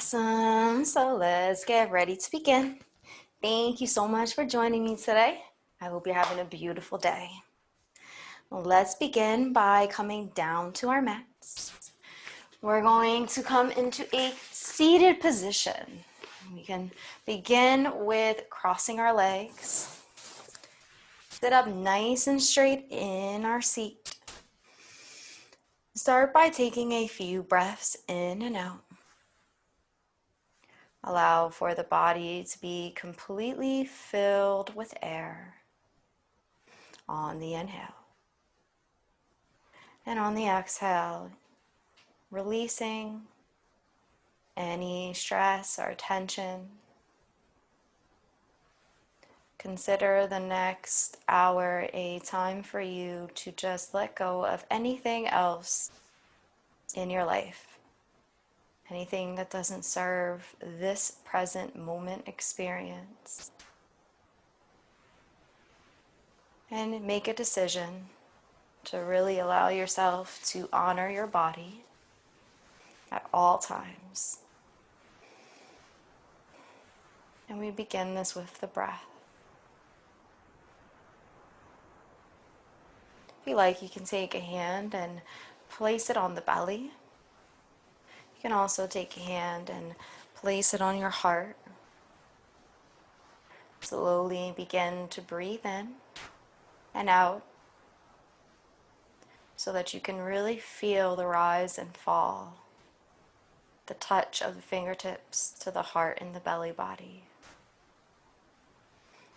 Awesome. So let's get ready to begin. Thank you so much for joining me today. I hope you're having a beautiful day. Well, let's begin by coming down to our mats. We're going to come into a seated position. We can begin with crossing our legs. Sit up nice and straight in our seat. Start by taking a few breaths in and out. Allow for the body to be completely filled with air on the inhale. And on the exhale, releasing any stress or tension. Consider the next hour a time for you to just let go of anything else in your life. Anything that doesn't serve this present moment experience. And make a decision to really allow yourself to honor your body at all times. And we begin this with the breath. If you like, you can take a hand and place it on the belly. You can also take a hand and place it on your heart. Slowly begin to breathe in and out so that you can really feel the rise and fall, the touch of the fingertips to the heart and the belly body.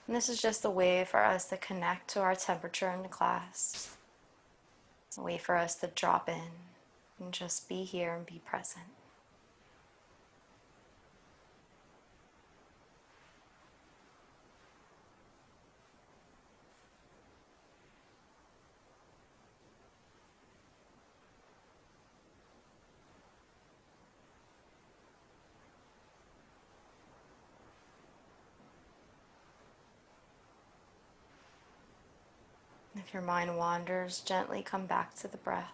And this is just a way for us to connect to our temperature in the class. It's a way for us to drop in and just be here and be present. If your mind wanders, gently come back to the breath.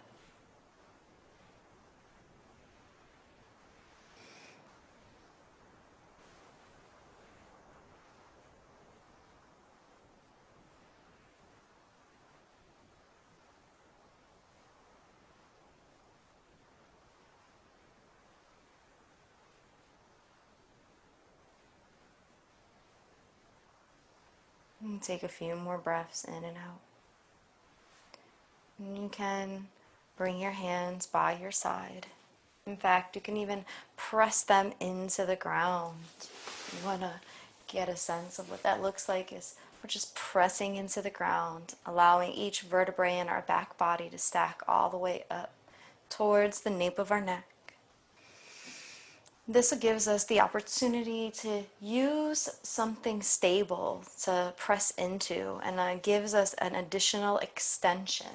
And take a few more breaths in and out. And you can bring your hands by your side. In fact, you can even press them into the ground. You want to get a sense of what that looks like is we're just pressing into the ground, allowing each vertebrae in our back body to stack all the way up towards the nape of our neck. This gives us the opportunity to use something stable to press into, and gives us an additional extension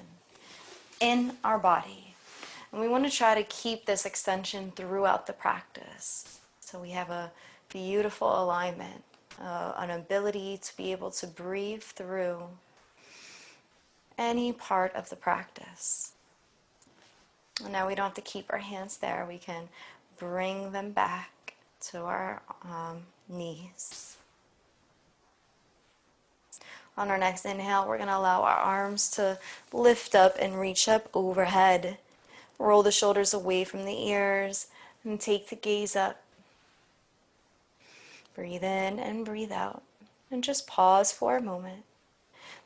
in our body. And we want to try to keep this extension throughout the practice. So we have a beautiful alignment, an ability to be able to breathe through any part of the practice. And now we don't have to keep our hands there. We can bring them back to our knees. On our next inhale, we're going to allow our arms to lift up and reach up overhead. Roll the shoulders away from the ears and take the gaze up. Breathe in and breathe out. And just pause for a moment.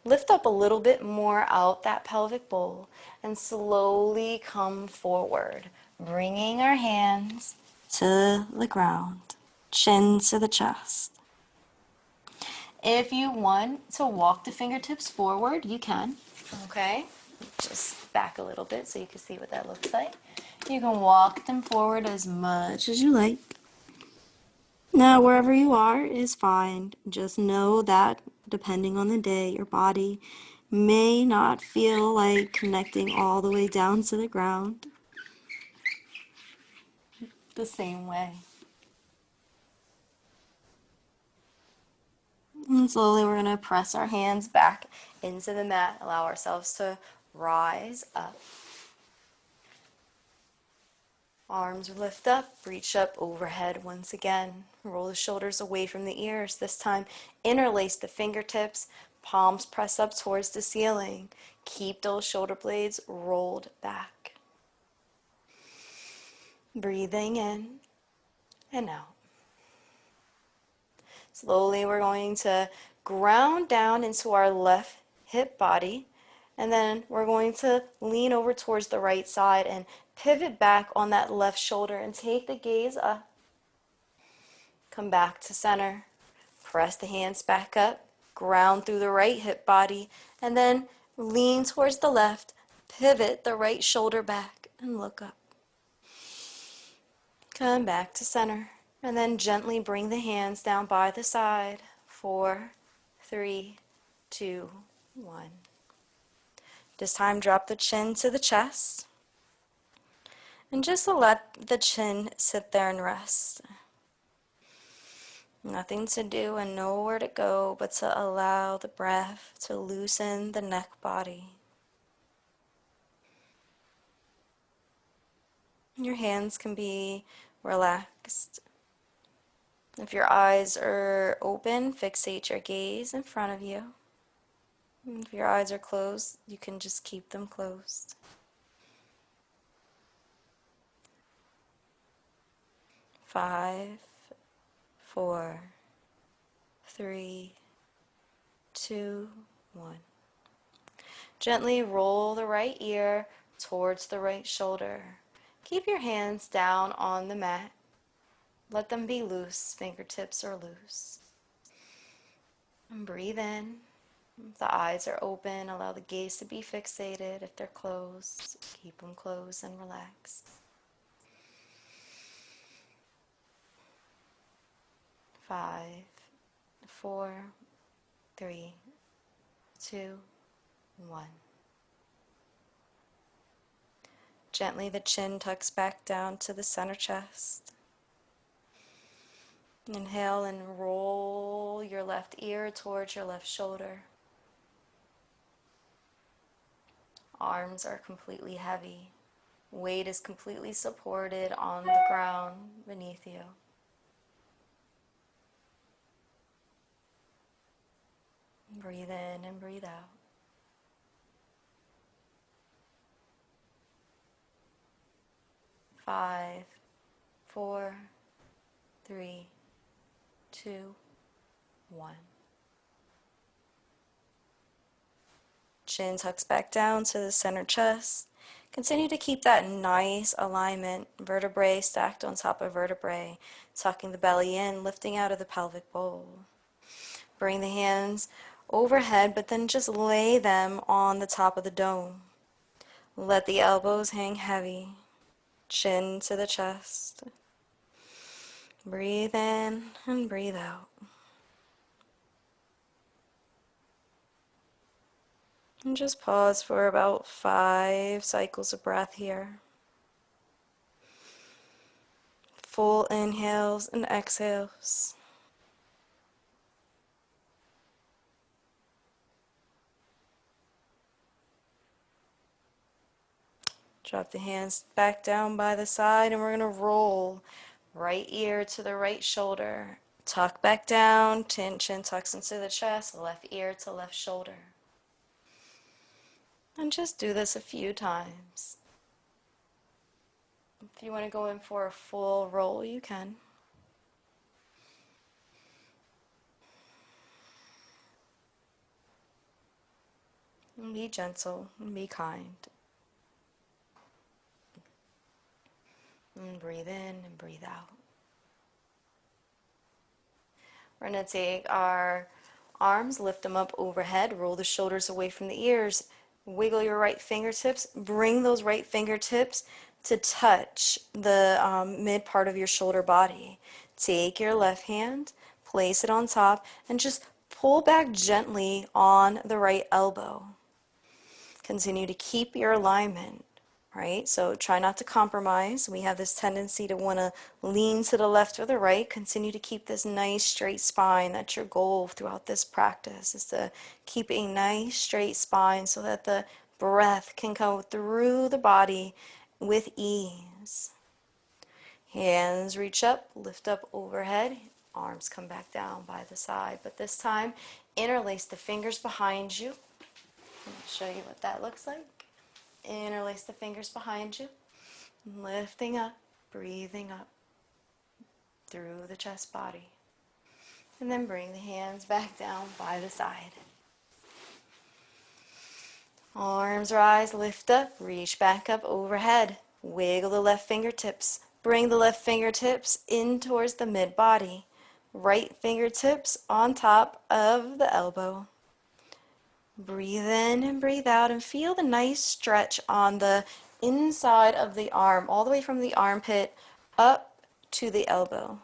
Lift up a little bit more out that pelvic bowl and slowly come forward, bringing our hands to the ground, chin to the chest. If you want to walk the fingertips forward, you can, okay? Just back a little bit so you can see what that looks like. You can walk them forward as much as you like. Now, wherever you are is fine. Just know that depending on the day, your body may not feel like connecting all the way down to the ground the same way. And slowly we're going to press our hands back into the mat, allow ourselves to rise up. Arms lift up, reach up overhead once again. Roll the shoulders away from the ears. This time, interlace the fingertips, palms press up towards the ceiling. Keep those shoulder blades rolled back. Breathing in and out. Slowly, we're going to ground down into our left hip body, and then we're going to lean over towards the right side and pivot back on that left shoulder and take the gaze up. Come back to center. Press the hands back up, ground through the right hip body, and then lean towards the left, pivot the right shoulder back, and look up. Come back to center, and then gently bring the hands down by the side. 4, 3, 2, 1. This time, drop the chin to the chest, and just let the chin sit there and rest. Nothing to do and nowhere to go but to allow the breath to loosen the neck body. Your hands can be relaxed. If your eyes are open, fixate your gaze in front of you. If your eyes are closed, you can just keep them closed. 5, 4, 3, 2, 1. Gently roll the right ear towards the right shoulder. Keep your hands down on the mat. Let them be loose, fingertips are loose. And breathe in. If the eyes are open, allow the gaze to be fixated. If they're closed, keep them closed and relaxed. 5, 4, 3, 2, 1. Gently the chin tucks back down to the center chest. Inhale and roll your left ear towards your left shoulder. Arms are completely heavy. Weight is completely supported on the ground beneath you. Breathe in and breathe out. 5, 4, 3, 2, 1. Chin tucks back down to the center chest. Continue to keep that nice alignment, vertebrae stacked on top of vertebrae, tucking the belly in, lifting out of the pelvic bowl. Bring the hands overhead, but then just lay them on the top of the dome. Let the elbows hang heavy, chin to the chest. Breathe in and breathe out. And just pause for about 5 cycles of breath here. Full inhales and exhales. Drop the hands back down by the side, and we're going to roll right ear to the right shoulder. Tuck back down, chin tucks into the chest, left ear to left shoulder. And just do this a few times. If you want to go in for a full roll, you can. And be gentle and be kind. And breathe in and breathe out. We're going to take our arms, lift them up overhead, roll the shoulders away from the ears, wiggle your right fingertips, bring those right fingertips to touch the mid part of your shoulder body. Take your left hand, place it on top, and just pull back gently on the right elbow. Continue to keep your alignment, right? So try not to compromise. We have this tendency to want to lean to the left or the right. Continue to keep this nice straight spine. That's your goal throughout this practice, is to keep a nice straight spine so that the breath can go through the body with ease. Hands reach up, lift up overhead. Arms come back down by the side. But this time, interlace the fingers behind you. I'll show you what that looks like. Interlace the fingers behind you. Lifting up, breathing up through the chest body. And then bring the hands back down by the side. Arms rise, lift up, reach back up overhead. Wiggle the left fingertips. Bring the left fingertips in towards the mid-body. Right fingertips on top of the elbow. Breathe in and breathe out and feel the nice stretch on the inside of the arm, all the way from the armpit up to the elbow.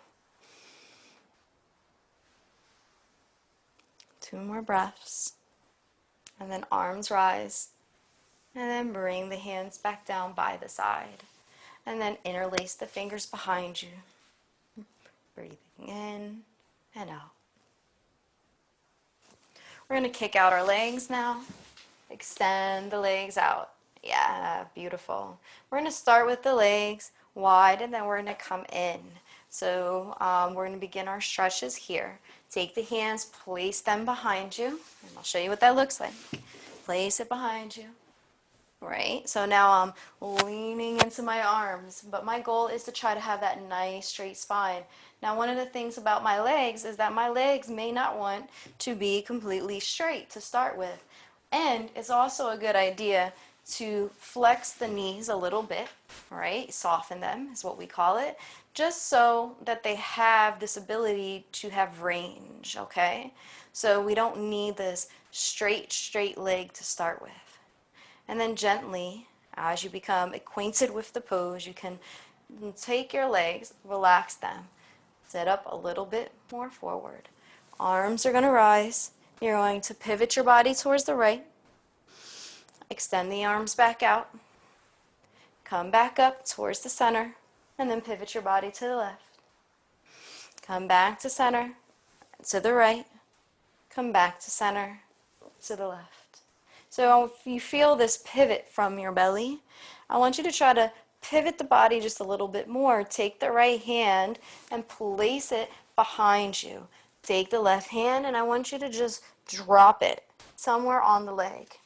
2 more breaths. And then arms rise. And then bring the hands back down by the side. And then interlace the fingers behind you. Breathing in and out. We're going to kick out our legs now. Extend the legs out. Yeah, beautiful. We're going to start with the legs wide, and then we're going to come in. So we're going to begin our stretches here. Take the hands, place them behind you, and I'll show you what that looks like. Place it behind you. Right, so now I'm leaning into my arms, but my goal is to try to have that nice straight spine. Now, one of the things about my legs is that my legs may not want to be completely straight to start with. And it's also a good idea to flex the knees a little bit, right? Soften them is what we call it, just so that they have this ability to have range, okay? So we don't need this straight leg to start with. And then gently, as you become acquainted with the pose, you can take your legs, relax them, sit up a little bit more forward. Arms are going to rise. You're going to pivot your body towards the right. Extend the arms back out. Come back up towards the center, and then pivot your body to the left. Come back to center, to the right. Come back to center, to the left. So if you feel this pivot from your belly, I want you to try to pivot the body just a little bit more. Take the right hand and place it behind you. Take the left hand and I want you to just drop it somewhere on the leg.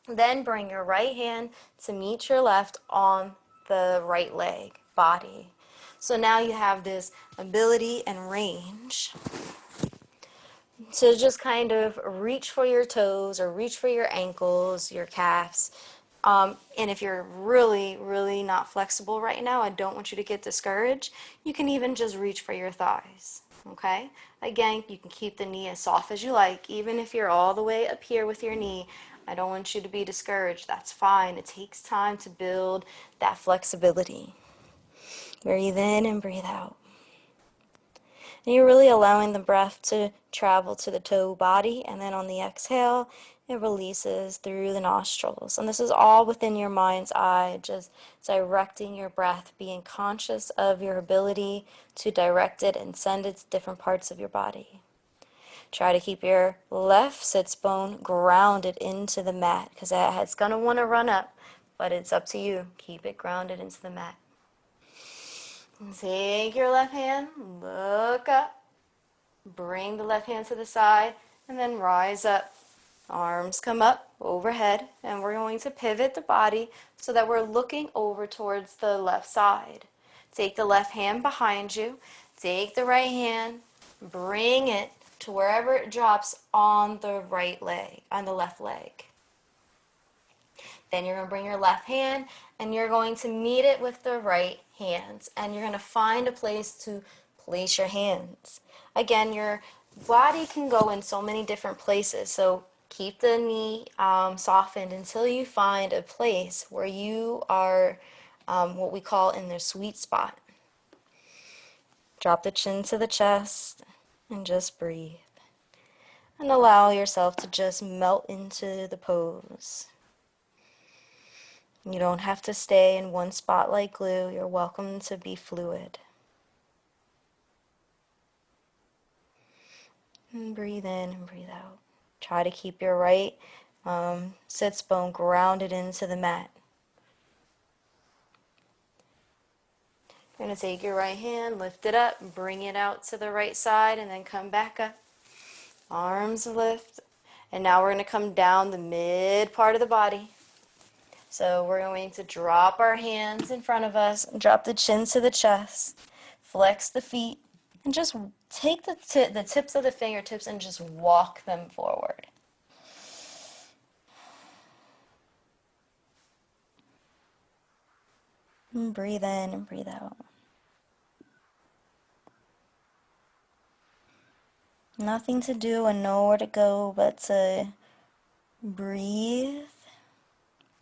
Then bring your right hand to meet your left on the right leg, body. So now you have this ability and range to just kind of reach for your toes or reach for your ankles, your calves. And if you're really not flexible right now, I don't want you to get discouraged. You can even just reach for your thighs, okay? Again, you can keep the knee as soft as you like. Even if you're all the way up here with your knee, I don't want you to be discouraged. That's fine. It takes time to build that flexibility. Breathe in and breathe out. And you're really allowing the breath to travel to the toe body, and then on the exhale, it releases through the nostrils. And this is all within your mind's eye, just directing your breath, being conscious of your ability to direct it and send it to different parts of your body. Try to keep your left sits bone grounded into the mat, because it's going to want to run up, but it's up to you. Keep it grounded into the mat. Take your left hand, look up, bring the left hand to the side, and then rise up. Arms come up overhead, and we're going to pivot the body so that we're looking over towards the left side. Take the left hand behind you, take the right hand, bring it to wherever it drops on the right leg, on the left leg. Then you're going to bring your left hand and you're going to meet it with the right hand. And you're going to find a place to place your hands. Again, your body can go in so many different places. So keep the knee softened until you find a place where you are what we call in their sweet spot. Drop the chin to the chest and just breathe. And allow yourself to just melt into the pose. You don't have to stay in one spot like glue. You're welcome to be fluid. And breathe in and breathe out. Try to keep your right sits bone grounded into the mat. You're going to take your right hand, lift it up, bring it out to the right side, and then come back up. Arms lift. And now we're going to come down the mid part of the body. So we're going to drop our hands in front of us, drop the chin to the chest, flex the feet, and just take the tips of the fingertips and just walk them forward. And breathe in and breathe out. Nothing to do and nowhere to go but to breathe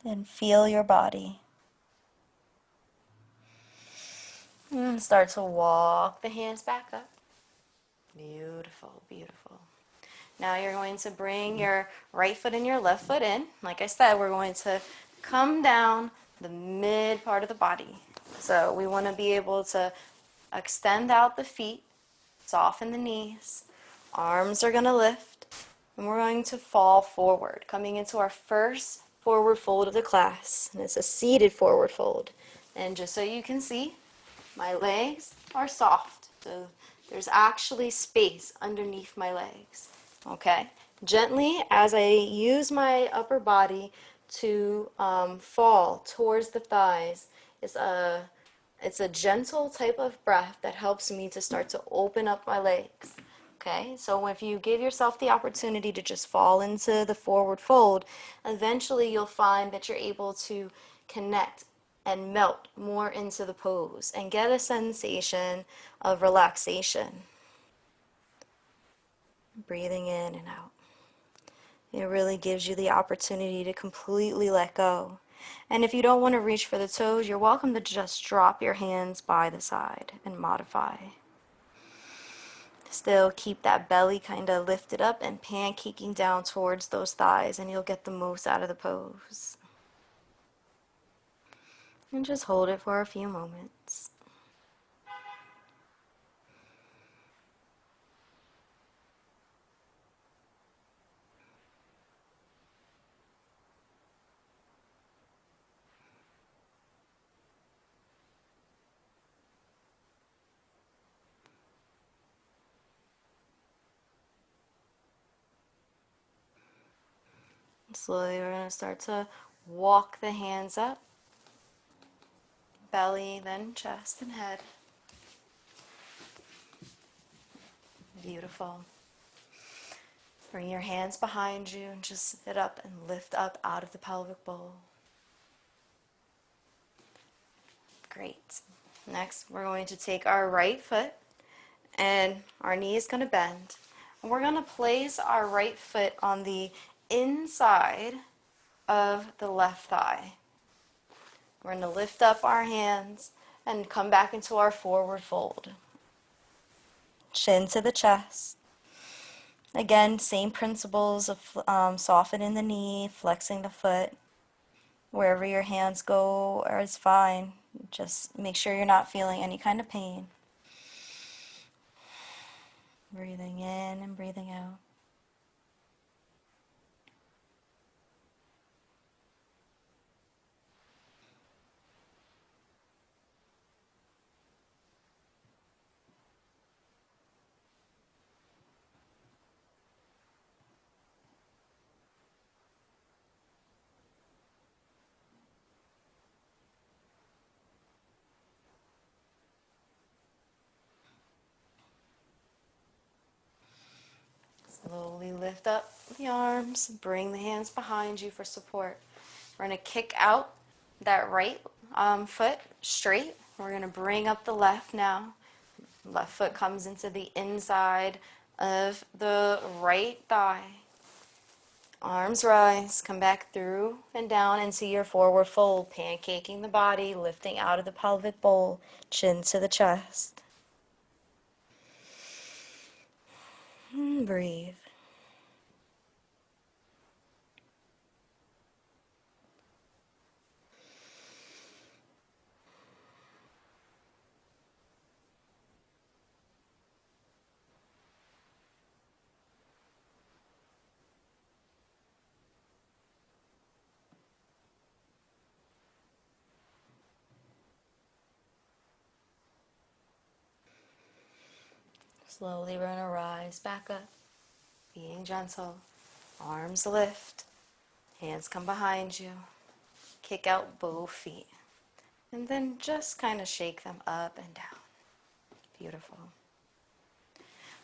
and feel your body. And start to walk the hands back up. Beautiful, beautiful. Now you're going to bring your right foot and your left foot in. Like I said, we're going to come down the mid part of the body. So we want to be able to extend out the feet, soften the knees. Arms are going to lift, and we're going to fall forward, coming into our first forward fold of the class. And it's a seated forward fold. And just so you can see, my legs are soft. So there's actually space underneath my legs. Okay? Gently, as I use my upper body to fall towards the thighs, it's a gentle type of breath that helps me to start to open up my legs. Okay, so if you give yourself the opportunity to just fall into the forward fold, eventually you'll find that you're able to connect and melt more into the pose and get a sensation of relaxation. Breathing in and out. It really gives you the opportunity to completely let go. And if you don't want to reach for the toes, you're welcome to just drop your hands by the side and modify. Still keep that belly kind of lifted up and pancaking down towards those thighs, and you'll get the most out of the pose. And just hold it for a few moments. Slowly we're going to start to walk the hands up. Belly, then chest and head. Beautiful. Bring your hands behind you and just sit up and lift up out of the pelvic bowl. Great. Next, we're going to take our right foot and our knee is going to bend. And we're going to place our right foot on the inside of the left thigh. We're going to lift up our hands and come back into our forward fold. Chin to the chest. Again, same principles of softening the knee, flexing the foot. Wherever your hands go is fine. Just make sure you're not feeling any kind of pain. Breathing in and breathing out. Slowly lift up the arms, bring the hands behind you for support. We're going to kick out that right foot straight. We're going to bring up the left now. Left foot comes into the inside of the right thigh. Arms rise, come back through and down into your forward fold, pancaking the body, lifting out of the pelvic bowl, chin to the chest. And breathe. Slowly we're going to rise back up, being gentle. Arms lift, hands come behind you. Kick out both feet. And then just kind of shake them up and down. Beautiful.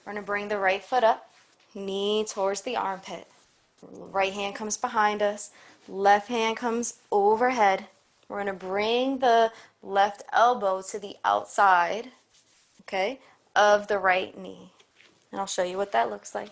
We're going to bring the right foot up, knee towards the armpit. Right hand comes behind us, left hand comes overhead. We're going to bring the left elbow to the outside, okay, of the right knee. And I'll show you what that looks like.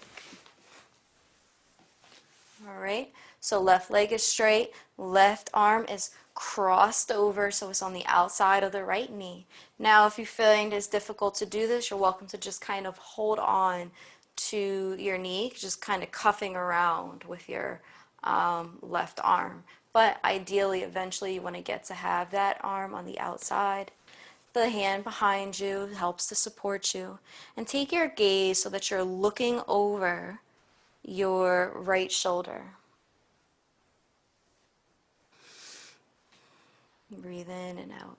All right, so left leg is straight, left arm is crossed over, so it's on the outside of the right knee. Now, if you find it's difficult to do this, you're welcome to just kind of hold on to your knee, just kind of cuffing around with your left arm. But ideally, eventually, you want to get to have that arm on the outside. The hand behind you helps to support you. And take your gaze so that you're looking over your right shoulder. Breathe in and out.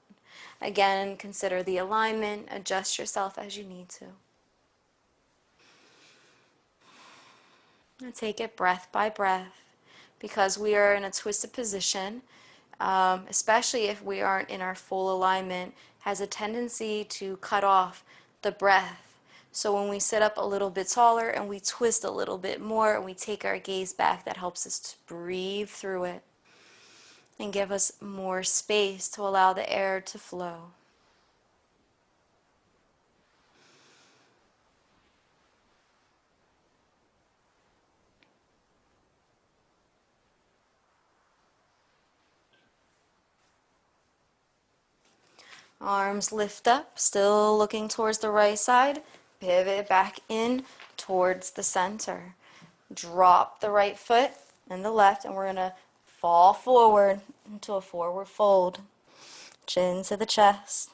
Again, consider the alignment. Adjust yourself as you need to. And take it breath by breath. Because we are in a twisted position, especially if we aren't in our full alignment, has a tendency to cut off the breath. So when we sit up a little bit taller and we twist a little bit more and we take our gaze back, that helps us to breathe through it and give us more space to allow the air to flow. Arms lift up, still looking towards the right side. Pivot back in towards the center. Drop the right foot and the left, and we're going to fall forward into a forward fold. Chin to the chest.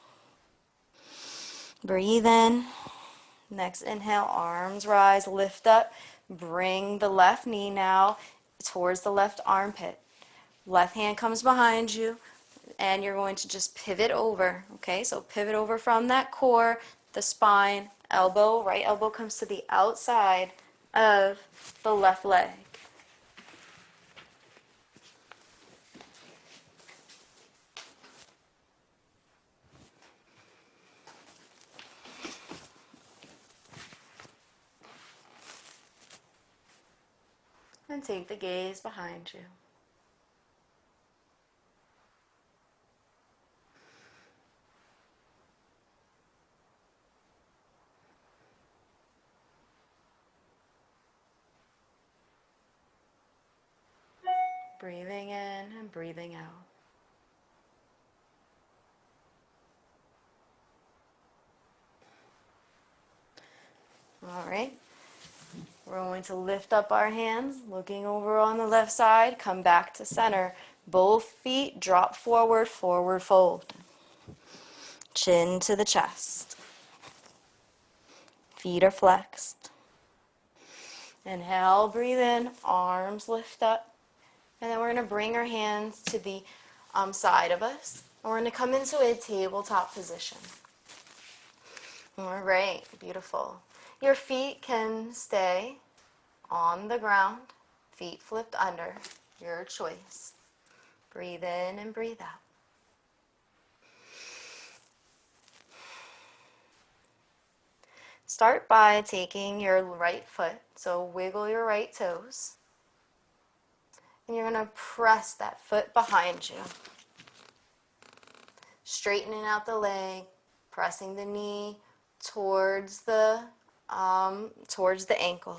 Breathe in. Next inhale, arms rise, lift up. Bring the left knee now towards the left armpit. Left hand comes behind you. And you're going to just pivot over, okay? So pivot over from that core, the spine, elbow, right elbow comes to the outside of the left leg. And take the gaze behind you. Breathing in and breathing out. All right. We're going to lift up our hands, looking over on the left side, come back to center. Both feet drop forward, forward fold. Chin to the chest. Feet are flexed. Inhale, breathe in, arms lift up. And then we're going to bring our hands to the side of us. And we're going to come into a tabletop position. All right, beautiful. Your feet can stay on the ground, feet flipped under, your choice. Breathe in and breathe out. Start by taking your right foot, so wiggle your right toes. And you're going to press that foot behind you. Straightening out the leg, pressing the knee towards the ankle.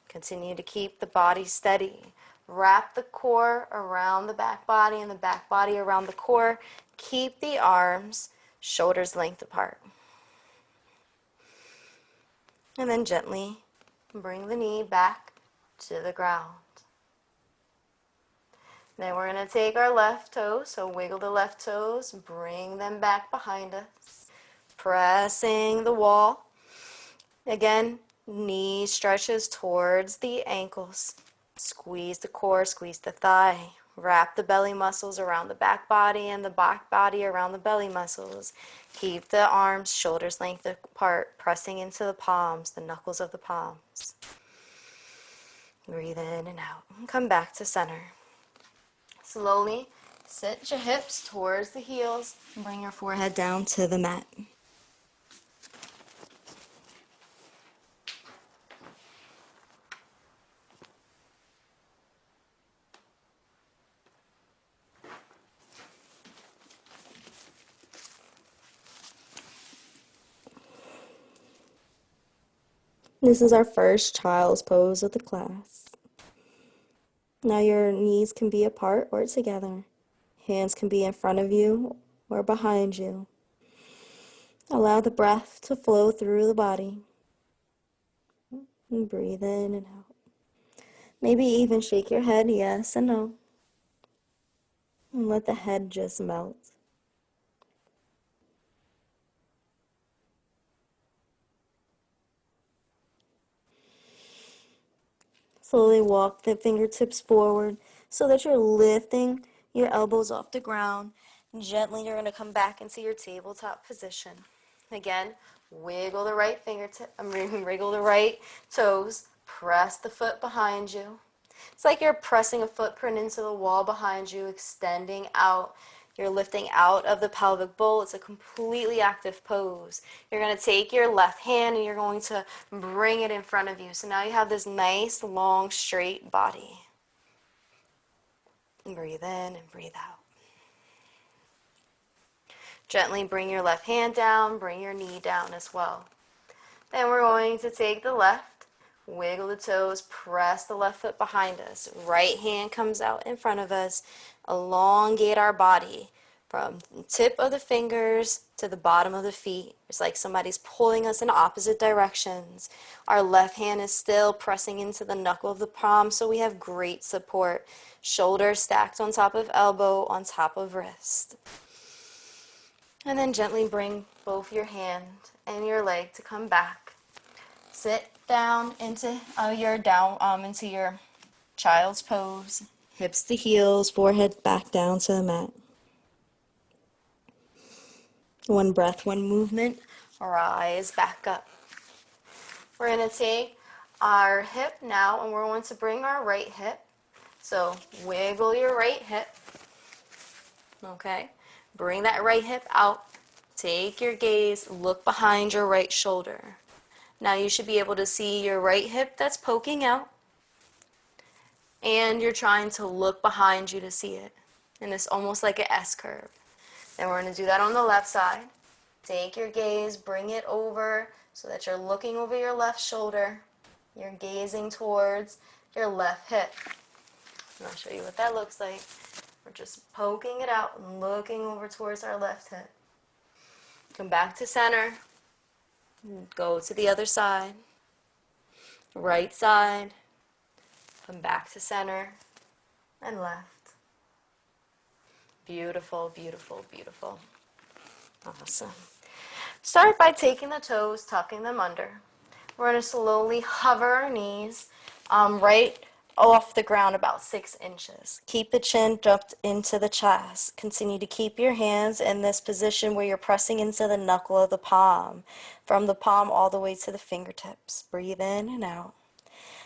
Continue to keep the body steady. Wrap the core around the back body and the back body around the core. Keep the arms shoulders length apart. And then gently bring the knee back to the ground. Then we're going to take our left toes, so wiggle the left toes, bring them back behind us, pressing the wall. Again, knee stretches towards the ankles. Squeeze the core, squeeze the thigh. Wrap the belly muscles around the back body and the back body around the belly muscles. Keep the arms shoulders length apart, pressing into the palms, the knuckles of the palms. Breathe in and out. And come back to center. Slowly sit your hips towards the heels and bring your forehead down to the mat. This is our first child's pose of the class. Now your knees can be apart or together. Hands can be in front of you or behind you. Allow the breath to flow through the body. And breathe in and out. Maybe even shake your head yes and no. And let the head just melt. Slowly walk the fingertips forward so that you're lifting your elbows off the ground. Gently, you're going to come back into your tabletop position. Again, wiggle the right wiggle the right toes. Press the foot behind you. It's like you're pressing a footprint into the wall behind you, extending out. You're lifting out of the pelvic bowl. It's a completely active pose. You're going to take your left hand and you're going to bring it in front of you. So now you have this nice, long, straight body. And breathe in and breathe out. Gently bring your left hand down, bring your knee down as well. Then we're going to take the left, wiggle the toes, press the left foot behind us. Right hand comes out in front of us. Elongate our body from the tip of the fingers to the bottom of the feet. It's like somebody's pulling us in opposite directions. Our left hand is still pressing into the knuckle of the palm, so we have great support. Shoulders stacked on top of elbow, on top of wrist. And then gently bring both your hand and your leg to come back. Sit down into into your child's pose. Hips to heels, forehead back down to the mat. One breath, one movement. Rise back up. We're going to take our hip now and we're going to bring our right hip. So wiggle your right hip. Okay. Bring that right hip out. Take your gaze, look behind your right shoulder. Now you should be able to see your right hip that's poking out. And you're trying to look behind you to see it. And it's almost like an S curve. Then we're going to do that on the left side. Take your gaze, bring it over so that you're looking over your left shoulder. You're gazing towards your left hip. And I'll show you what that looks like. We're just poking it out and looking over towards our left hip. Come back to center. Go to the other side. Right side. Come back to center. And left. Beautiful, beautiful, beautiful. Awesome. Start by taking the toes, tucking them under. We're going to slowly hover our knees right off the ground about 6 inches. Keep the chin dropped into the chest. Continue to keep your hands in this position where you're pressing into the knuckle of the palm, from the palm all the way to the fingertips. Breathe in and out.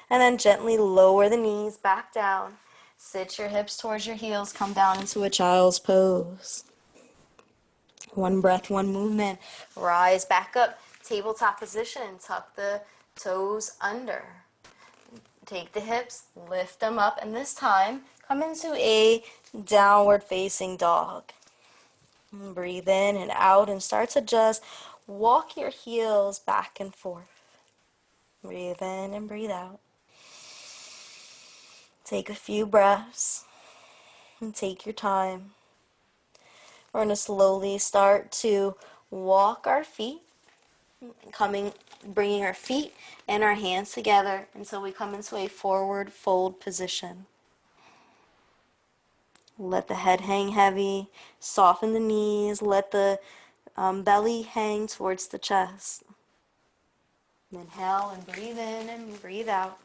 And then gently lower the knees back down. Sit your hips towards your heels. Come down into a child's pose. One breath, one movement. Rise back up. Tabletop position. Tuck the toes under. Take the hips, lift them up, and this time come into a downward facing dog. And breathe in and out and start to just walk your heels back and forth. Breathe in and breathe out. Take a few breaths and take your time. We're going to slowly start to walk our feet, bringing our feet and our hands together until we come into a forward fold position. Let the head hang heavy, soften the knees, let the belly hang towards the chest. Inhale and breathe in and breathe out.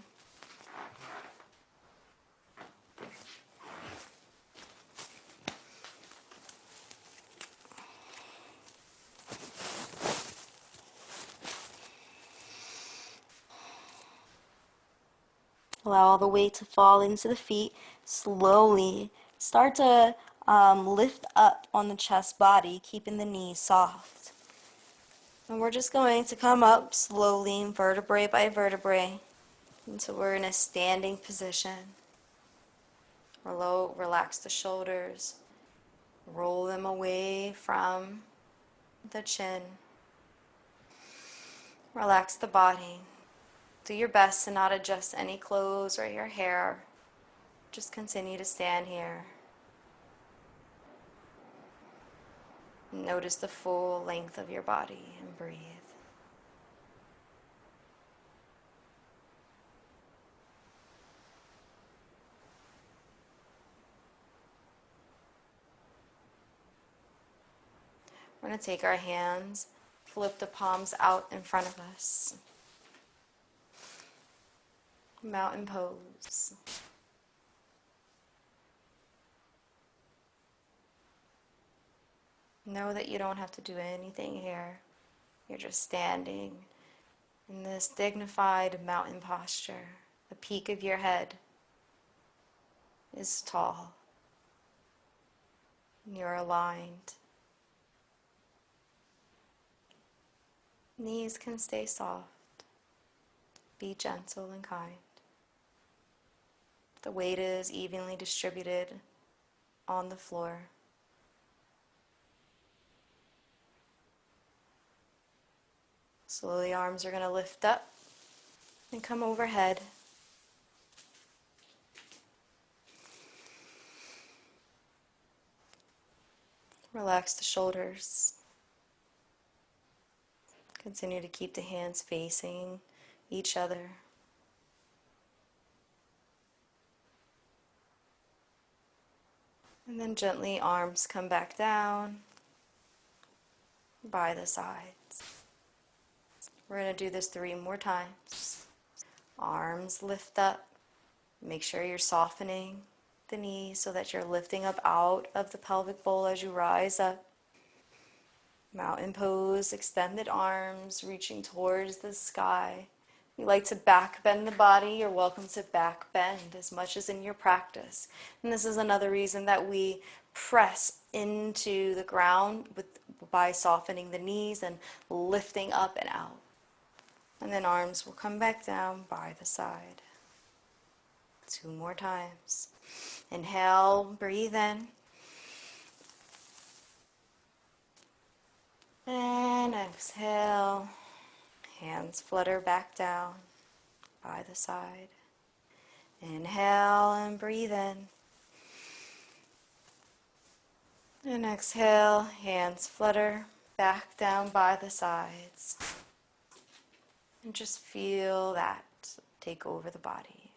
Allow all the weight to fall into the feet. Slowly start to lift up on the chest body, keeping the knees soft. And we're just going to come up slowly, vertebrae by vertebrae, until we're in a standing position. Relax the shoulders. Roll them away from the chin. Relax the body. Do your best to not adjust any clothes or your hair. Just continue to stand here. Notice the full length of your body and breathe. We're going to take our hands, flip the palms out in front of us. Mountain pose. Know that you don't have to do anything here. You're just standing in this dignified mountain posture. The peak of your head is tall. You're aligned. Knees can stay soft. Be gentle and kind. The weight is evenly distributed on the floor. Slowly, arms are going to lift up and come overhead. Relax the shoulders. Continue to keep the hands facing each other. And then gently, arms come back down by the sides. We're going to do this 3 more times. Arms lift up. Make sure you're softening the knees so that you're lifting up out of the pelvic bowl as you rise up. Mountain pose, extended arms, reaching towards the sky. If you like to back bend the body, you're welcome to back bend as much as in your practice. And this is another reason that we press into the ground by softening the knees and lifting up and out. And then arms will come back down by the side. 2 more times. Inhale, breathe in. And exhale. Hands flutter back down by the side. Inhale and breathe in. And exhale, hands flutter back down by the sides. And just feel that take over the body.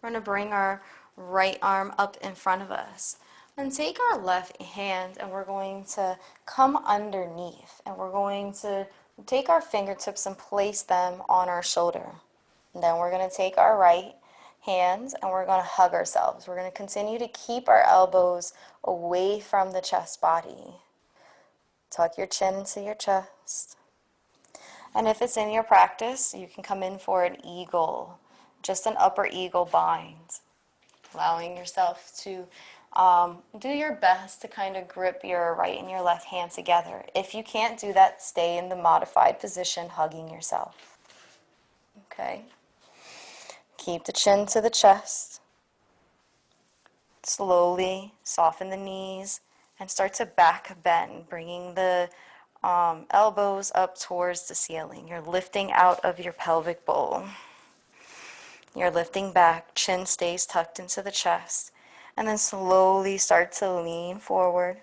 We're going to bring our right arm up in front of us. And take our left hand and we're going to come underneath. And we're going to take our fingertips and place them on our shoulder. And then we're going to take our right hands and we're going to hug ourselves. We're going to continue to keep our elbows away from the chest body. Tuck your chin into your chest. And if it's in your practice, you can come in for an eagle, just an upper eagle bind, allowing yourself to do your best to kind of grip your right and your left hand together. If you can't do that, stay in the modified position, hugging yourself. Okay? Keep the chin to the chest. Slowly soften the knees and start to back bend, bringing the elbows up towards the ceiling. You're lifting out of your pelvic bowl. You're lifting back, chin stays tucked into the chest. And then slowly start to lean forward,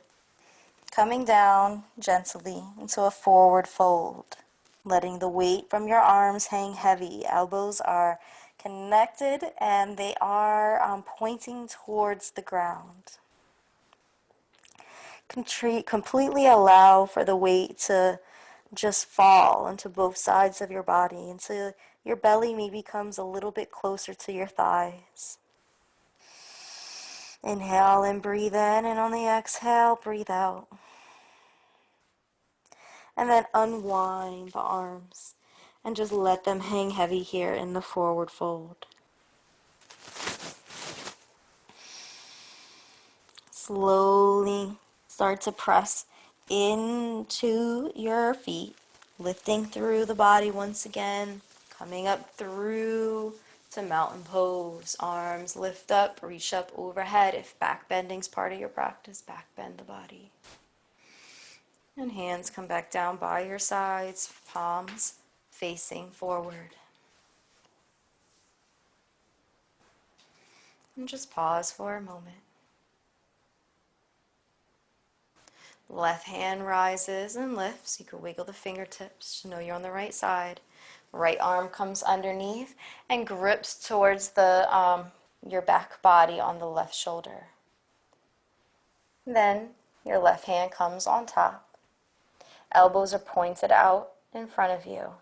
coming down gently into a forward fold, letting the weight from your arms hang heavy. Elbows are connected and they are pointing towards the ground. Completely allow for the weight to just fall into both sides of your body until your belly maybe comes a little bit closer to your thighs. Inhale and breathe in, and on the exhale, breathe out. And then unwind the arms and just let them hang heavy here in the forward fold. Slowly start to press into your feet, lifting through the body once again, coming up through to mountain pose. Arms lift up, reach up overhead. If back bending's part of your practice, back bend the body. And hands come back down by your sides, palms facing forward. And just pause for a moment. Left hand rises and lifts. You can wiggle the fingertips to know you're on the right side. Right arm comes underneath and grips towards your back body on the left shoulder. Then your left hand comes on top. Elbows are pointed out in front of you.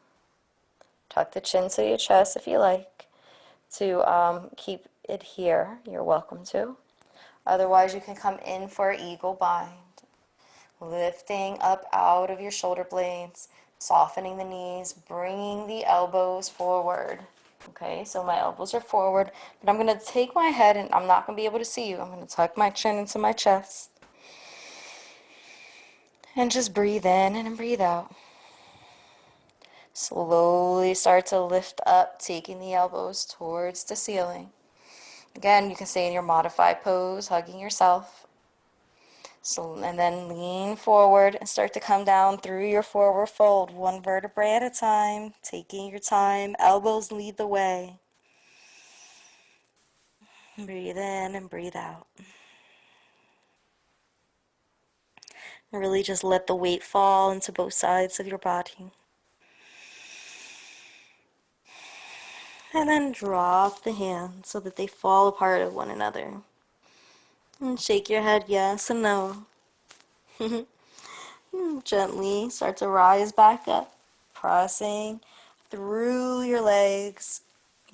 Tuck the chin to your chest if you like. To keep it here, you're welcome to. Otherwise, you can come in for eagle bind. Lifting up out of your shoulder blades, softening the knees, bringing the elbows forward. Okay, so my elbows are forward, but I'm going to take my head, and I'm not going to be able to see you. I'm going to tuck my chin into my chest. And just breathe in and breathe out. Slowly start to lift up, taking the elbows towards the ceiling. Again, you can stay in your modified pose, hugging yourself. So, and then lean forward and start to come down through your forward fold, one vertebrae at a time, taking your time. Elbows lead the way. Breathe in and breathe out. And really just let the weight fall into both sides of your body. And then drop the hands so that they fall apart of one another. And shake your head yes and no. Gently start to rise back up, pressing through your legs,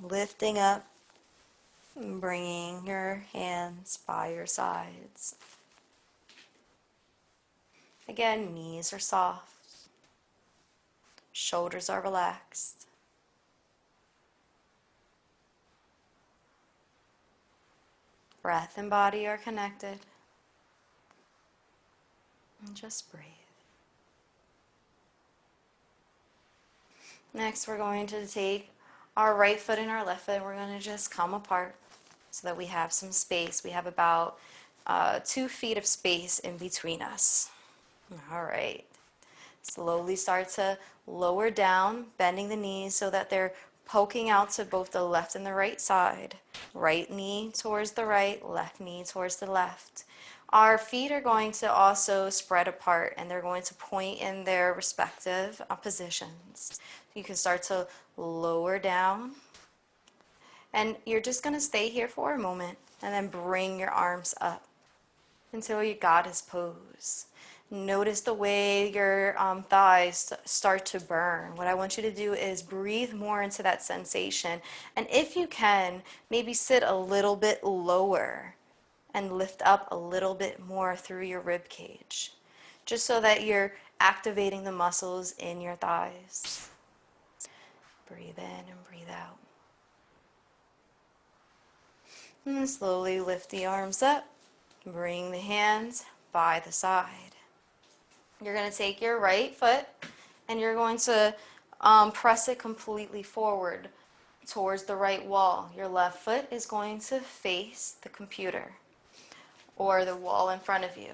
lifting up, and bringing your hands by your sides. Again, knees are soft, shoulders are relaxed. Breath and body are connected. And just breathe. Next, we're going to take our right foot and our left foot, and we're going to just come apart so that we have some space. We have about 2 feet of space in between us. All right. Slowly start to lower down, bending the knees so that they're poking out to both the left and the right side. Right knee towards the right, left knee towards the left. Our feet are going to also spread apart, and they're going to point in their respective positions. You can start to lower down, and you're just going to stay here for a moment and then bring your arms up until you goddess pose. Notice the way your thighs start to burn. What I want you to do is breathe more into that sensation. And if you can, maybe sit a little bit lower and lift up a little bit more through your rib cage, just so that you're activating the muscles in your thighs. Breathe in and breathe out. And then slowly lift the arms up. Bring the hands by the side. You're going to take your right foot and you're going to press it completely forward towards the right wall. Your left foot is going to face the computer or the wall in front of you.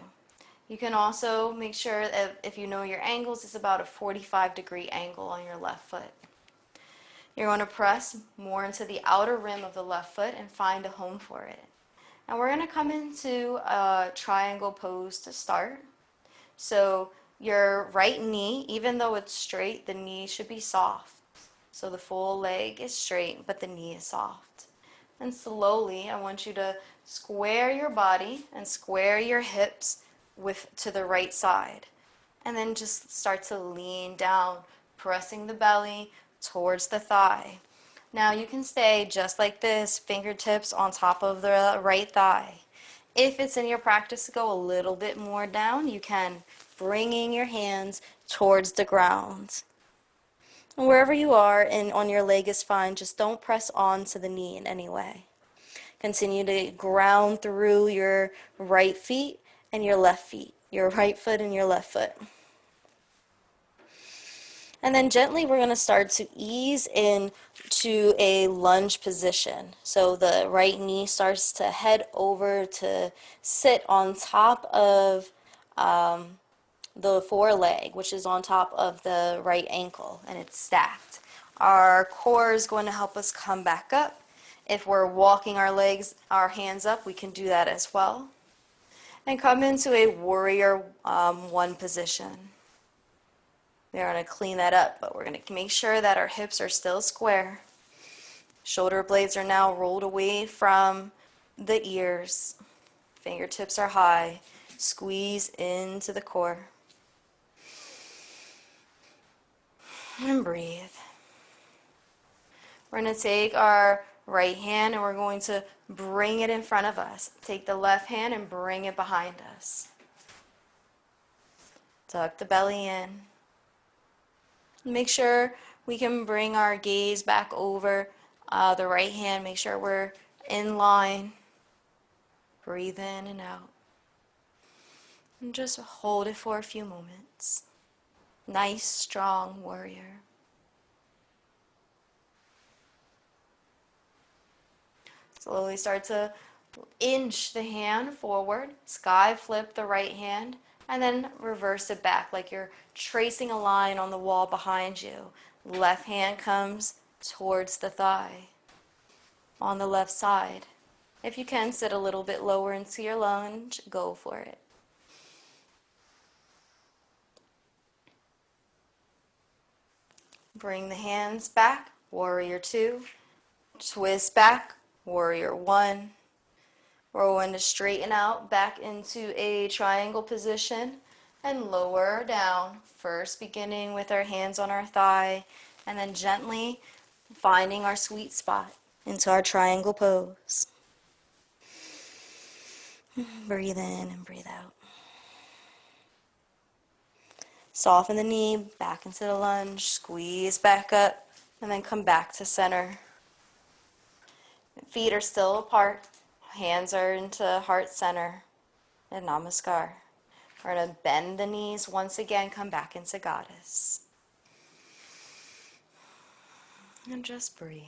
You can also make sure that if you know your angles, it's about a 45-degree angle on your left foot. You're going to press more into the outer rim of the left foot and find a home for it. And we're going to come into a triangle pose to start. So your right knee, even though it's straight, the knee should be soft. So the full leg is straight, but the knee is soft. And slowly, I want you to square your body and square your hips to the right side. And then just start to lean down, pressing the belly towards the thigh. Now you can stay just like this, fingertips on top of the right thigh. If it's in your practice to go a little bit more down, you can, bringing your hands towards the ground. Wherever you are and on your leg is fine, just don't press on to the knee in any way. Continue to ground through your right feet and your left feet, your right foot and your left foot. And then gently we're going to start to ease in to a lunge position. So the right knee starts to head over to sit on top of the foreleg, which is on top of the right ankle, and it's stacked. Our core is going to help us come back up. If we're walking our legs, our hands up, we can do that as well. And come into a warrior one position. We're going to clean that up, but we're going to make sure that our hips are still square. Shoulder blades are now rolled away from the ears. Fingertips are high. Squeeze into the core. And breathe. We're going to take our right hand and we're going to bring it in front of us. Take the left hand and bring it behind us. Tuck the belly in. Make sure we can bring our gaze back over the right hand. Make sure we're in line. Breathe in and out. And just hold it for a few moments. Nice, strong warrior. Slowly start to inch the hand forward. Sky flip the right hand. And then reverse it back like you're tracing a line on the wall behind you. Left hand comes towards the thigh on the left side. If you can, sit a little bit lower into your lunge, go for it. Bring the hands back, warrior two. Twist back, warrior one. We're going to straighten out back into a triangle position and lower down. First beginning with our hands on our thigh and then gently finding our sweet spot into our triangle pose. Breathe in and breathe out. Soften the knee, back into the lunge, squeeze back up, and then come back to center. Feet are still apart. Hands are into heart center and namaskar. We're going to bend the knees once again, come back into goddess. And just breathe.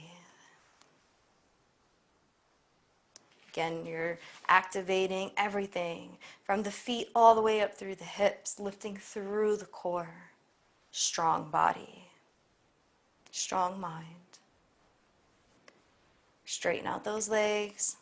Again, you're activating everything from the feet all the way up through the hips, lifting through the core. Strong body, strong mind. Straighten out those legs.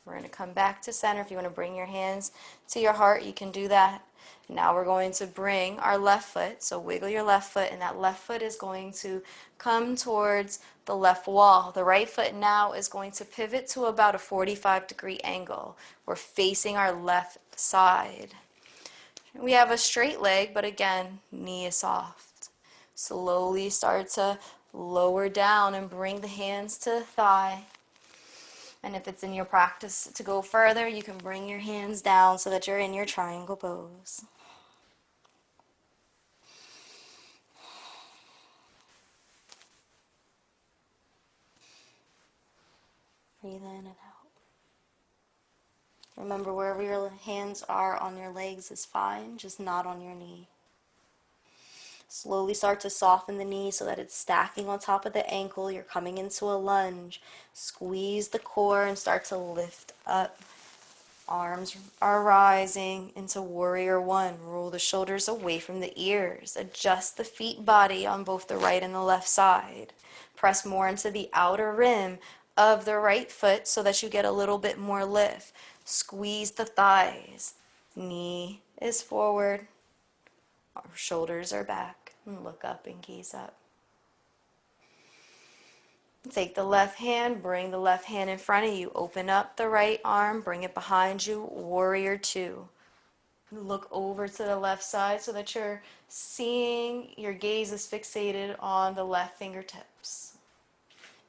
We're going to come back to center. If you want to bring your hands to your heart, you can do that. Now we're going to bring our left foot. So wiggle your left foot, and that left foot is going to come towards the left wall. The right foot now is going to pivot to about a 45-degree angle. We're facing our left side. We have a straight leg, but again, knee is soft. Slowly start to lower down and bring the hands to the thigh. And if it's in your practice to go further, you can bring your hands down so that you're in your triangle pose. Breathe in and out. Remember, wherever your hands are on your legs is fine, just not on your knee. Slowly start to soften the knee so that it's stacking on top of the ankle. You're coming into a lunge. Squeeze the core and start to lift up. Arms are rising into warrior one. Roll the shoulders away from the ears. Adjust the feet body on both the right and the left side. Press more into the outer rim of the right foot so that you get a little bit more lift. Squeeze the thighs. Knee is forward. Our shoulders are back. And look up and gaze up. Take the left hand, bring the left hand in front of you. Open up the right arm, bring it behind you, warrior two. Look over to the left side so that you're seeing your gaze is fixated on the left fingertips.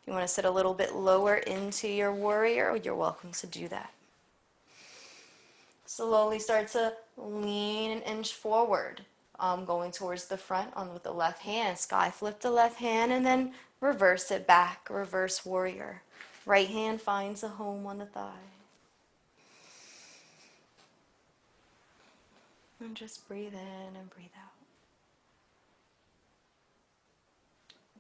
If you want to sit a little bit lower into your warrior, you're welcome to do that. Slowly start to lean and inch forward. Going towards the front on with the left hand. Sky flip the left hand and then reverse it back. Reverse warrior. Right hand finds a home on the thigh. And just breathe in and breathe out.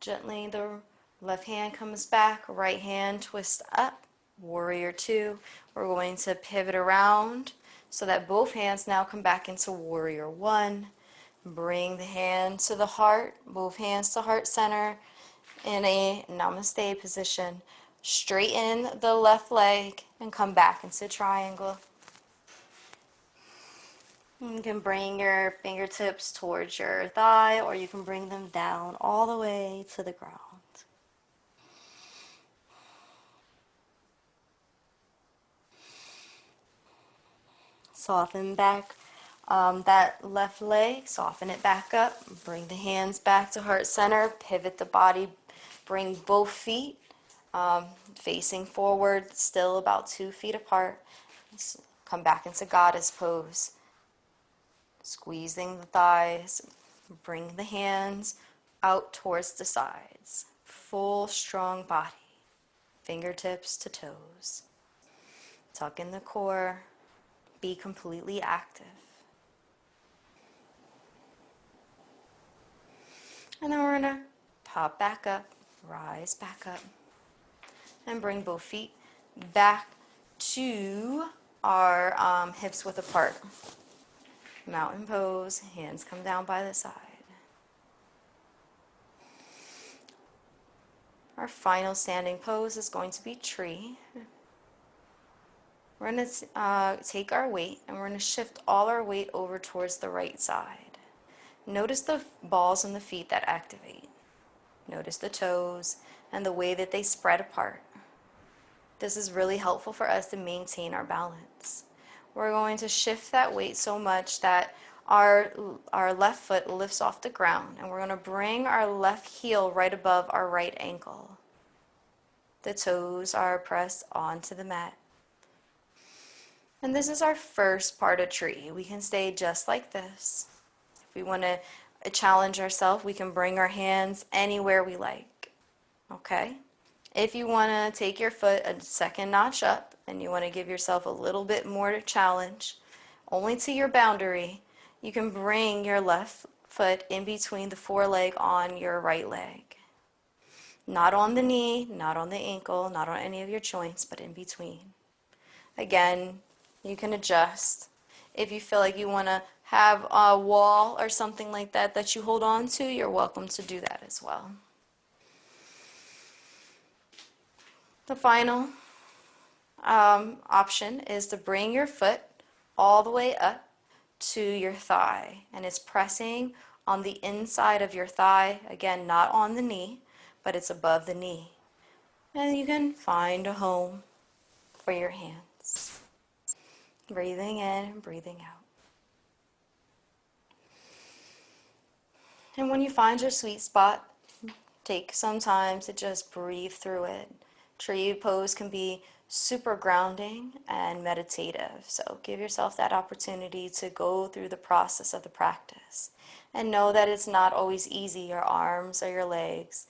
Gently the left hand comes back, right hand twists up, warrior two. We're going to pivot around so that both hands now come back into warrior one. Bring the hand to the heart, both hands to heart center in a namaste position. Straighten the left leg and come back into triangle. You can bring your fingertips towards your thigh, or you can bring them down all the way to the ground. Soften back that left leg, soften it back up. Bring the hands back to heart center, pivot the body, bring both feet facing forward, still about 2 feet apart. Come back into goddess pose. Squeezing the thighs, bring the hands out towards the sides. Full strong body, fingertips to toes. Tuck in the core, be completely active. And then we're going to pop back up, rise back up, and bring both feet back to our hips width apart. Mountain pose, hands come down by the side. Our final standing pose is going to be tree. We're going to take our weight and we're going to shift all our weight over towards the right side. Notice the balls in the feet that activate. Notice the toes and the way that they spread apart. This is really helpful for us to maintain our balance. We're going to shift that weight so much that our left foot lifts off the ground, and we're going to bring our left heel right above our right ankle. The toes are pressed onto the mat. And this is our first part of tree. We can stay just like this. If we want to challenge ourselves, we can bring our hands anywhere we like. Okay? If you want to take your foot a second notch up and you want to give yourself a little bit more challenge, only to your boundary, you can bring your left foot in between the foreleg on your right leg. Not on the knee, not on the ankle, not on any of your joints, but in between. Again, you can adjust. If you feel like you want to have a wall or something like that that you hold on to, you're welcome to do that as well. The final option is to bring your foot all the way up to your thigh, and it's pressing on the inside of your thigh, again not on the knee, but it's above the knee. And you can find a home for your hands. Breathing in and breathing out. And when you find your sweet spot, take some time to just breathe through it. Tree pose can be super grounding and meditative, so give yourself that opportunity to go through the process of the practice. And know that it's not always easy, your arms or your legs.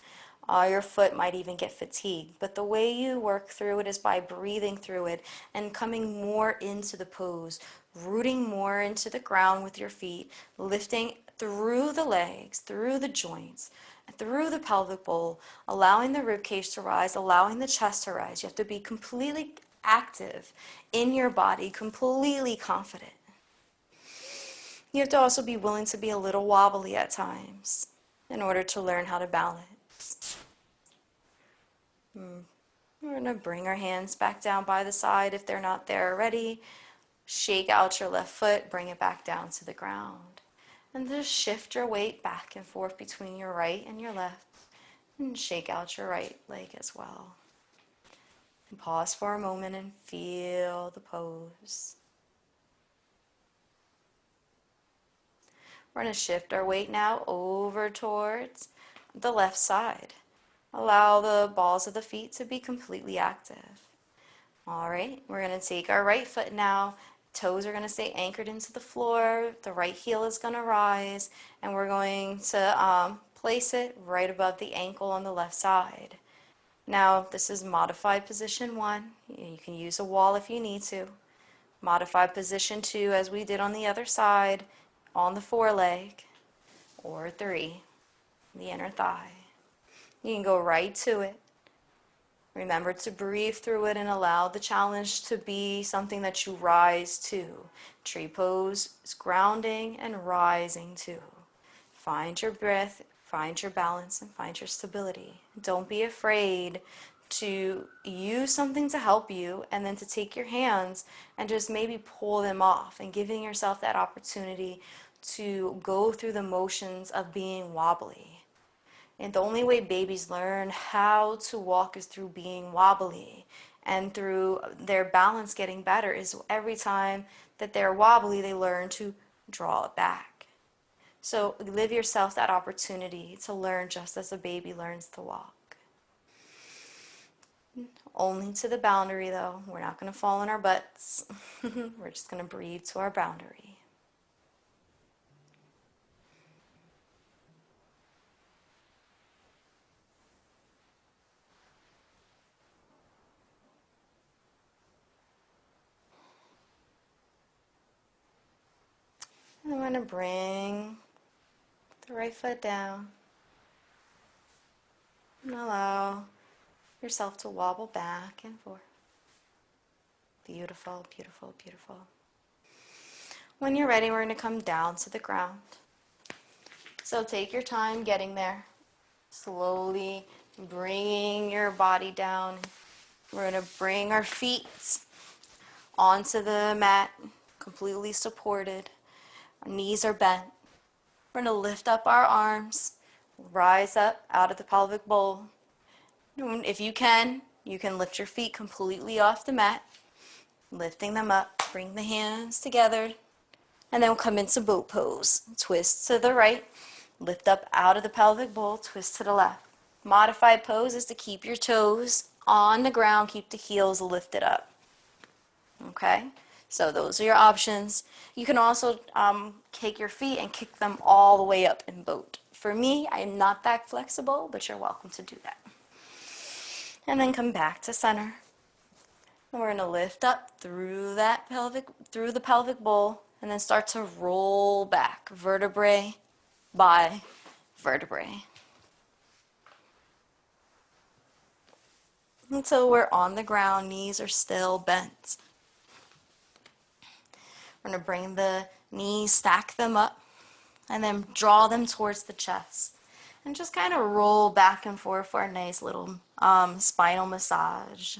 Your foot might even get fatigued, but the way you work through it is by breathing through it and coming more into the pose, rooting more into the ground with your feet, lifting through the legs, through the joints, through the pelvic bowl, allowing the rib cage to rise, allowing the chest to rise. You have to be completely active in your body, completely confident. You have to also be willing to be a little wobbly at times in order to learn how to balance. We're going to bring our hands back down by the side if they're not there already. Shake out your left foot, bring it back down to the ground. And just shift your weight back and forth between your right and your left. And shake out your right leg as well. And pause for a moment and feel the pose. We're going to shift our weight now over towards the left side. Allow the balls of the feet to be completely active. All right, we're going to take our right foot now Toes are going to stay anchored into the floor. The right heel is going to rise, and we're going to place it right above the ankle on the left side. Now, this is modified position 1. You can use a wall if you need to. Modified position 2, as we did on the other side, on the foreleg, or 3, the inner thigh. You can go right to it. Remember to breathe through it and allow the challenge to be something that you rise to. Tree pose is grounding and rising to. Find your breath, find your balance, and find your stability. Don't be afraid to use something to help you and then to take your hands and just maybe pull them off, and giving yourself that opportunity to go through the motions of being wobbly. And the only way babies learn how to walk is through being wobbly, and through their balance getting better is every time that they're wobbly, they learn to draw it back. So give yourself that opportunity to learn just as a baby learns to walk. Only to the boundary though. We're not going to fall on our butts. We're just going to breathe to our boundary. And I'm going to bring the right foot down and allow yourself to wobble back and forth. Beautiful, beautiful, beautiful. When you're ready, we're going to come down to the ground. So take your time getting there. Slowly bringing your body down. We're going to bring our feet onto the mat, completely supported. Our knees are bent. We're going to lift up our arms, rise up out of the pelvic bowl. If you can lift your feet completely off the mat, lifting them up, bring the hands together, and then we'll come into boat pose. Twist to the right, lift up out of the pelvic bowl, twist to the left. Modified pose is to keep your toes on the ground, keep the heels lifted up. Okay? So those are your options. You can also take your feet and kick them all the way up in boat. For me, I am not that flexible, but you're welcome to do that. And then come back to center. And we're going to lift up through the pelvic bowl, and then start to roll back, vertebrae by vertebrae, until we're on the ground, knees are still bent. We're going to bring the knees, stack them up, and then draw them towards the chest. And just kind of roll back and forth for a nice little spinal massage.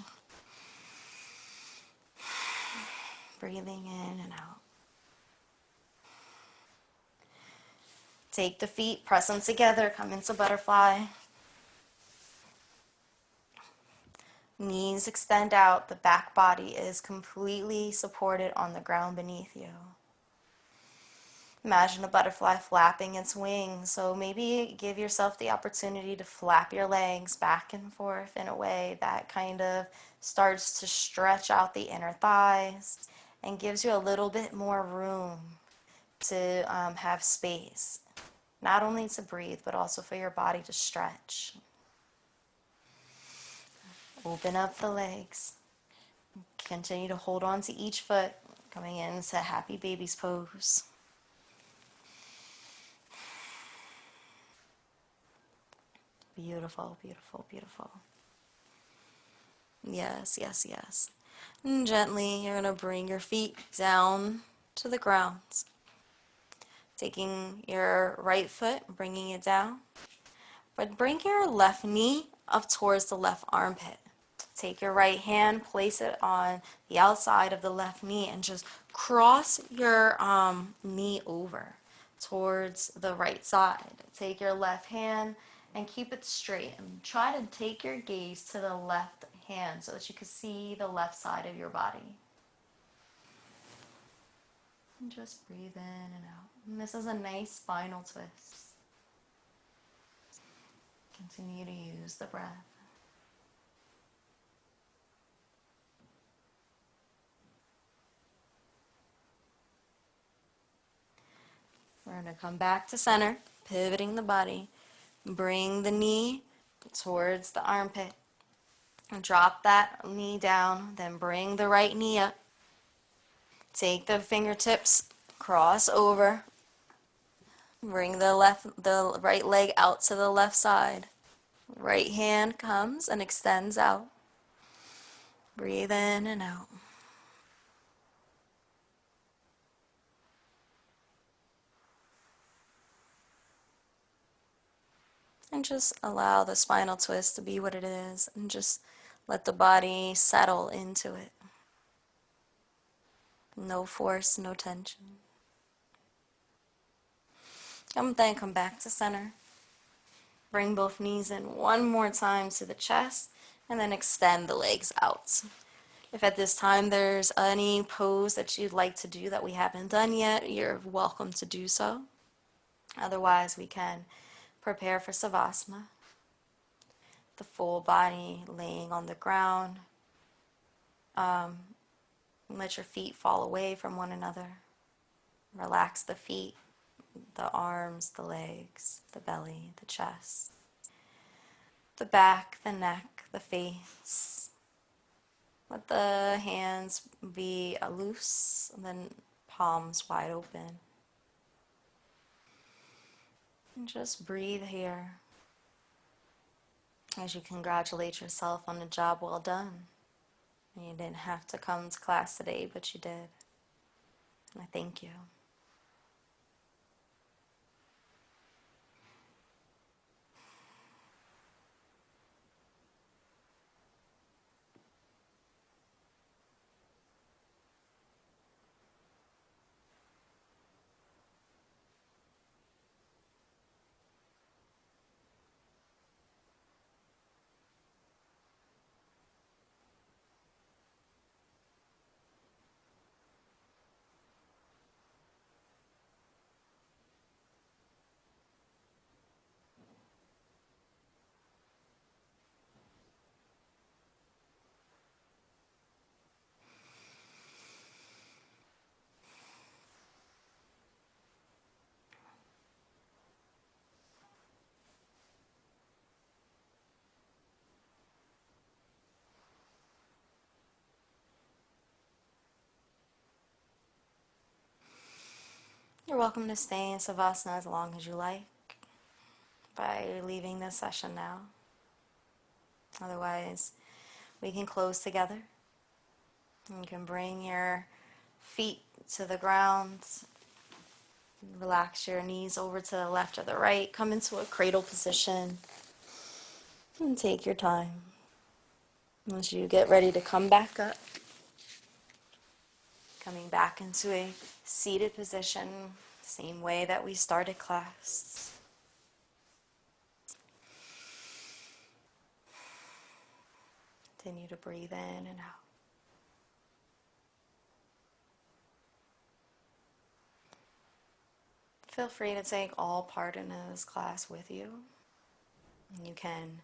Breathing in and out. Take the feet, press them together, come into butterfly. Knees extend out, the back body is completely supported on the ground beneath you. Imagine a butterfly flapping its wings, so maybe give yourself the opportunity to flap your legs back and forth in a way that kind of starts to stretch out the inner thighs and gives you a little bit more room to have space, not only to breathe, but also for your body to stretch. Open up the legs. Continue to hold on to each foot, coming into happy baby's pose. Beautiful, beautiful, beautiful. Yes, yes, yes. And gently, you're going to bring your feet down to the ground. Taking your right foot, bringing it down. But bring your left knee up towards the left armpit. Take your right hand, place it on the outside of the left knee, and just cross your knee over towards the right side. Take your left hand and keep it straight, and try to take your gaze to the left hand so that you can see the left side of your body. And just breathe in and out. And this is a nice spinal twist. Continue to use the breath. We're going to come back to center, pivoting the body. Bring the knee towards the armpit. Drop that knee down, then bring the right knee up. Take the fingertips, cross over. Bring the right leg out to the left side. Right hand comes and extends out. Breathe in and out. And just allow the spinal twist to be what it is, and just let the body settle into it. No force, no tension. Then come back to center. Bring both knees in one more time to the chest, and then extend the legs out. If at this time there's any pose that you'd like to do that we haven't done yet, you're welcome to do so. Otherwise, we can prepare for Savasana. The full body laying on the ground. Let your feet fall away from one another. Relax the feet, the arms, the legs, the belly, the chest, the back, the neck, the face. Let the hands be loose, and then palms wide open. And just breathe here as you congratulate yourself on a job well done. You didn't have to come to class today, but you did. And I thank you. You're welcome to stay in Savasana as long as you like by leaving this session now. Otherwise, we can close together. You can bring your feet to the ground. Relax your knees over to the left or the right. Come into a cradle position. And take your time. Once you get ready to come back up, coming back into a seated position, same way that we started class. Continue to breathe in and out. Feel free to take all part in this class with you. You can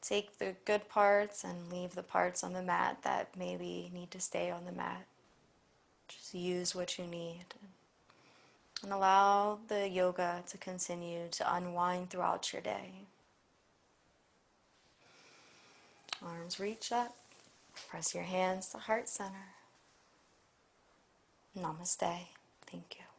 take the good parts and leave the parts on the mat that maybe need to stay on the mat. Just use what you need. And allow the yoga to continue to unwind throughout your day. Arms reach up. Press your hands to heart center. Namaste. Thank you.